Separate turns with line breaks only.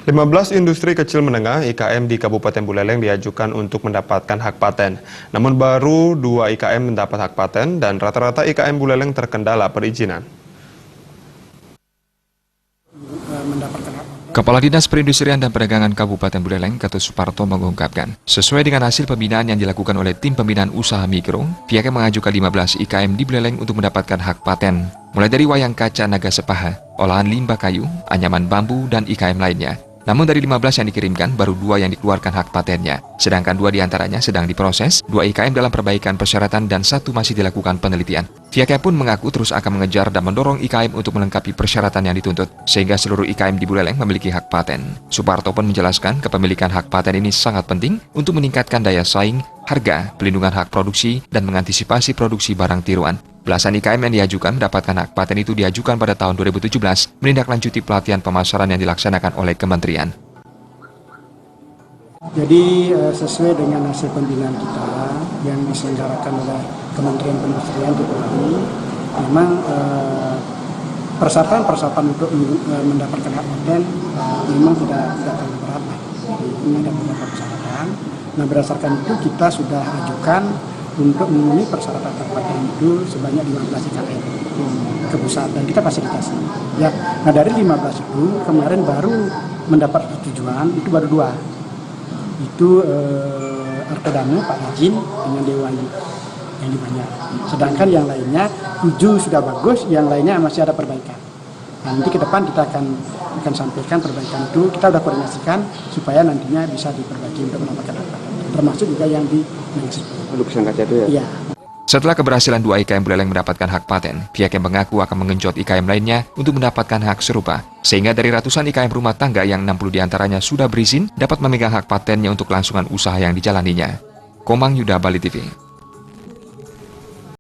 15 industri kecil menengah IKM di Kabupaten Buleleng diajukan untuk mendapatkan hak paten. Namun baru 2 IKM mendapat hak paten dan rata-rata IKM Buleleng terkendala perizinan.
Kepala Dinas Perindustrian dan Perdagangan Kabupaten Buleleng, Ketut Suparto mengungkapkan, sesuai dengan hasil pembinaan yang dilakukan oleh tim pembinaan usaha mikro, pihaknya mengajukan 15 IKM di Buleleng untuk mendapatkan hak paten, mulai dari wayang kaca naga sepaha, olahan limbah kayu, anyaman bambu, dan IKM lainnya. Namun dari 15 yang dikirimkan, baru 2 yang dikeluarkan hak patennya. Sedangkan 2 diantaranya sedang diproses, 2 IKM dalam perbaikan persyaratan dan 1 masih dilakukan penelitian. Pihaknya pun mengaku terus akan mengejar dan mendorong IKM untuk melengkapi persyaratan yang dituntut, sehingga seluruh IKM di Buleleng memiliki hak paten. Suparto pun menjelaskan kepemilikan hak paten ini sangat penting untuk meningkatkan daya saing, harga, pelindungan hak produksi, dan mengantisipasi produksi barang tiruan. Belasan IKM yang diajukan mendapatkan hak paten itu diajukan pada tahun 2017, menindaklanjuti pelatihan pemasaran yang dilaksanakan oleh kementerian.
Jadi sesuai dengan hasil pembinaan kita yang diselenggarakan oleh Kementerian Perindustrian di Bali, memang persyaratan untuk mendapatkan hak paten memang tidak terlalu berat. Ini ada beberapa persyaratan. Nah, berdasarkan itu kita sudah ajukan untuk memenuhi persyaratan hak paten itu sebanyak 15 IKM ke pusat dan kita fasilitasi. Ya, nah dari 15 itu kemarin baru mendapat persetujuan itu baru 2. Itu Arkodano Pak Izin dengan Dewan yang banyak. Sedangkan yang lainnya 7 sudah bagus, yang lainnya masih ada perbaikan. Nah, nanti ke depan kita akan sampaikan perbaikan itu, kita sudah koordinasikan supaya nantinya bisa diperbaiki untuk mendapatkan hak paten. Termasuk juga yang di
lukisan kaca itu ya?
Iya.
Setelah keberhasilan 2 IKM Buleleng mendapatkan hak paten, pihaknya mengaku akan mengenjot IKM lainnya untuk mendapatkan hak serupa. Sehingga dari ratusan IKM rumah tangga yang 60 diantaranya sudah berizin, dapat memegang hak patennya untuk kelangsungan usaha yang dijalaninya. Komang Yuda, Bali TV.